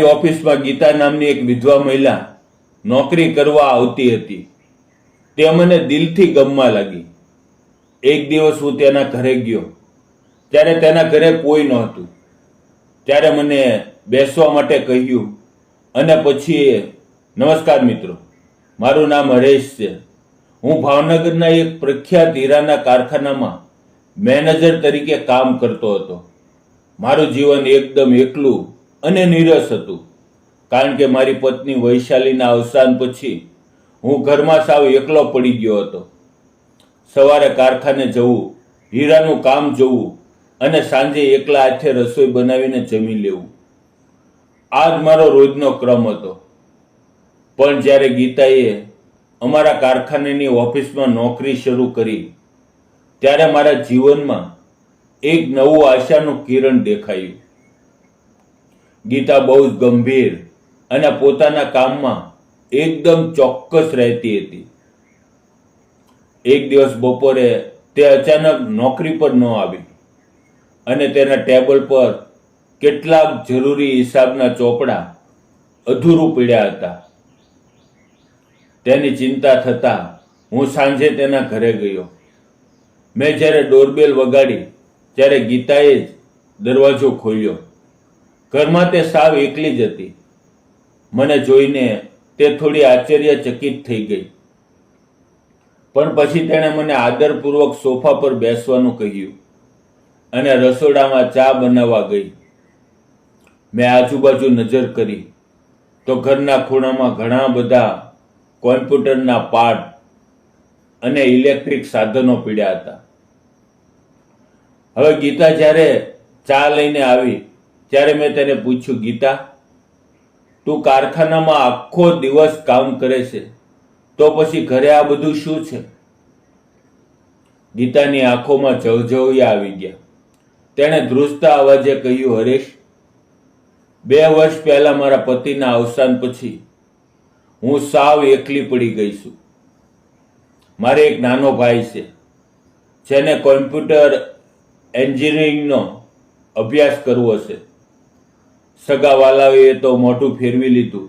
ઓફિસમાં ગીતા નામની એક વિધવા મહિલા નોકરી કરવા આવતી હતી. તે મને દિલથી ગમવા લાગી. એક દિવસ હું તેના ઘરે ગયો ત્યારે તેના ઘરે કોઈ નહોતું. ત્યારે મને બેસવા માટે કહ્યું અને પછી, નમસ્કાર મિત્રો, મારું નામ હરેશ છે. હું ભાવનગરના એક પ્રખ્યાત હીરાના કારખાનામાં મેનેજર તરીકે કામ કરતો હતો. મારું જીવન એકદમ એકલું અને નીરસ હતું, કારણ કે મારી પત્ની વૈશાલીના અવસાન પછી હું ઘરમાં સાવ એકલો પડી ગયો હતો. સવારે કારખાને જવું, હીરાનું કામ જોવું અને સાંજે એકલા હાથે રસોઈ બનાવીને જમી લેવું, આ જ મારો રોજનો ક્રમ હતો. પણ જ્યારે ગીતાએ અમારા કારખાનાની ઓફિસમાં નોકરી શરૂ કરી ત્યારે મારા જીવનમાં એક નવું આશાનું કિરણ દેખાયું. ગીતા બહુ જ ગંભીર અને પોતાના કામમાં એકદમ ચોક્કસ રહેતી હતી. એક દિવસ બપોરે તે અચાનક નોકરી પર ન આવી અને તેના ટેબલ પર કેટલાક જરૂરી હિસાબના ચોપડા અધૂરું પડ્યા હતા. તેની ચિંતા થતાં હું સાંજે તેના ઘરે ગયો. મેં જ્યારે ડોરબેલ વગાડી ત્યારે ગીતાએ જ દરવાજો ખોલ્યો. ઘરમાં તે સાવ એકલી જ હતી. મને જોઈને તે થોડી આશ્ચર્યચકિત થઈ ગઈ, પણ પછી તેણે મને આદરપૂર્વક સોફા પર બેસવાનું કહ્યું અને રસોડામાં ચા બનાવવા ગઈ. મેં આજુબાજુ નજર કરી તો ઘરના ખૂણામાં ઘણા બધા કોમ્પ્યુટરના પાર્ટ અને ઇલેક્ટ્રિક સાધનો પડ્યા હતા. હવે ગીતા જ્યારે ચા લઈને આવી ત્યારે મેં તેને પૂછ્યું, ગીતા, તું કારખાનામાં આખો દિવસ કામ કરે છે, તો પછી ઘરે આ બધું શું છે? ગીતાની આંખોમાં ઝવઝવિયા આવી ગયા. તેણે ધ્રુજતા અવાજે કહ્યું, હરેશ, 2 વર્ષ પહેલા મારા પતિના અવસાન પછી હું સાવ એકલી પડી ગઈ છું. મારે એક નાનો ભાઈ છે જેને કોમ્પ્યુટર એન્જિનિયરિંગનો અભ્યાસ કરવો છે. સગાવાલાઓએ તો મોઢું ફેરવી લીધું,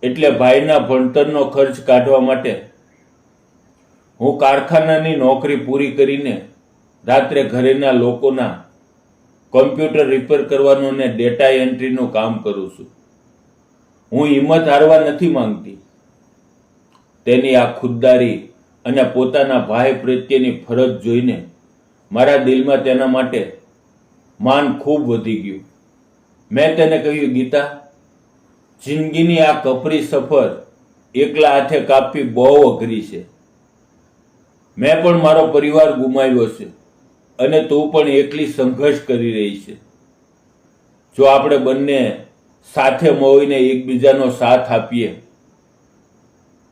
એટલે ભાઈના ભણતરનો ખર્ચ કાઢવા માટે હું કારખાનાની નોકરી પૂરી કરીને રાત્રે ઘરેના લોકોના કોમ્પ્યુટર રિપેર કરવાનું અને ડેટા એન્ટ્રીનું કામ કરું છું. હું હિંમત હારવા નથી માંગતી. તેની આ ખુદદારી અને પોતાના ભાઈ પ્રત્યેની ફરજ જોઈને મારા દિલમાં તેના માટે માન ખૂબ વધી ગયું. મેં તેને કહ્યું, ગીતા, જિંદગીની આ કપરી સફર એકલા હાથે કાપવી બહુ અઘરી છે. મેં પણ મારો પરિવાર ગુમાવ્યો છે અને તું પણ એકલી સંઘર્ષ કરી રહી છે. જો આપણે બંને સાથે મળીને એકબીજાનો સાથ આપીએ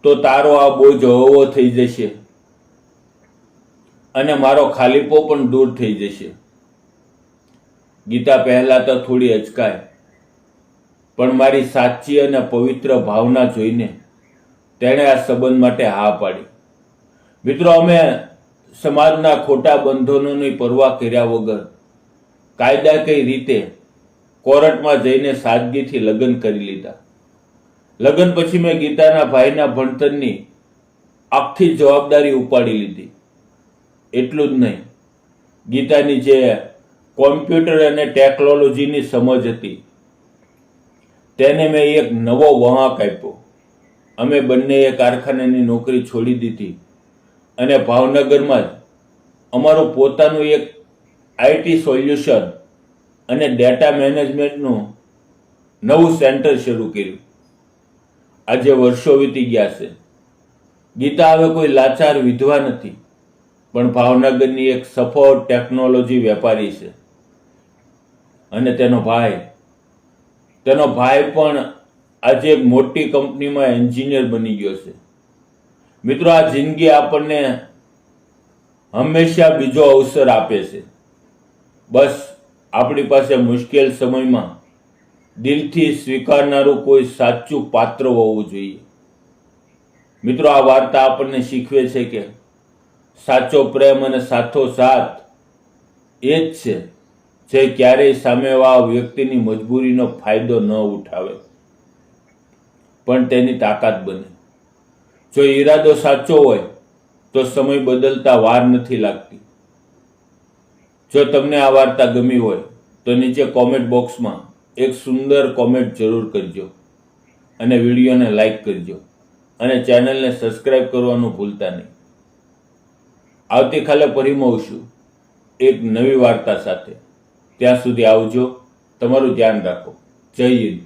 તો તારો આ બોજ હળવો થઈ જશે અને મારો ખાલીપો પણ દૂર થઈ જશે. ગીતા પહેલા તો થોડી અચકાય, પણ મારી સાચી અને પવિત્ર ભાવના જોઈને તેણે આ સંબંધ માટે હા પાડી. મિત્રો, અમે સમાજના ખોટા બંધનોની પરવા કર્યા વગર કાયદાકીય રીતે કોર્ટમાં જઈને સાદગીથી લગ્ન કરી લીધા. લગ્ન પછી મેં ગીતાના ભાઈના ભણતરની આખી જવાબદારી ઉપાડી લીધી. એટલું જ નહીં, ગીતાની જે કોમ્પ્યુટર અને ટેકનોલોજીની સમજ હતી તેને મેં એક નવો વળાંક આપ્યો. અમે બંનેએ કારખાનાની નોકરી છોડી દીધી અને ભાવનગરમાં જ અમારું પોતાનું એક આઈટી સોલ્યુશન અને ડેટા મેનેજમેન્ટનું નવું સેન્ટર શરૂ કર્યું. આજે વર્ષો વીતી ગયા છે. ગીતા હવે કોઈ લાચાર વિધવા નથી, પણ ભાવનગરની એક સફળ ટેકનોલોજી વેપારી છે. અને તેનો ભાઈ પણ આજે એક મોટી કંપનીમાં એન્જિનિયર બની ગયો છે. મિત્રો, આ જિંદગી આપણને હંમેશા બીજો અવસર આપે છે. બસ આપણી પાસે મુશ્કેલ સમયમાં દિલથી સ્વીકારનારું કોઈ સાચું પાત્ર હોવું જોઈએ. મિત્રો, આ વાર્તા આપણને શીખવે છે કે સાચો પ્રેમ અને સાચો સાથ એ જ છે જે ક્યારેય સામેવાળા વ્યક્તિની મજબૂરીનો ફાયદો ન ઉઠાવે પણ તેની તાકાત બને. જો ઈરાદો સાચો હોય તો સમય બદલતા વાર નથી લાગતી. જો તમને આ વાર્તા ગમી હોય તો નીચે કોમેન્ટ બોક્સમાં એક સુંદર કોમેન્ટ જરૂર કરજો અને વિડીયોને લાઈક કરજો અને ચેનલને સબસ્ક્રાઇબ કરવાનું ભૂલતા નહીં. આવતીકાલે ફરી મળશું એક નવી વાર્તા સાથે. ત્યાં સુધી આવજો. તમારું ધ્યાન રાખો. જય હિન્દ.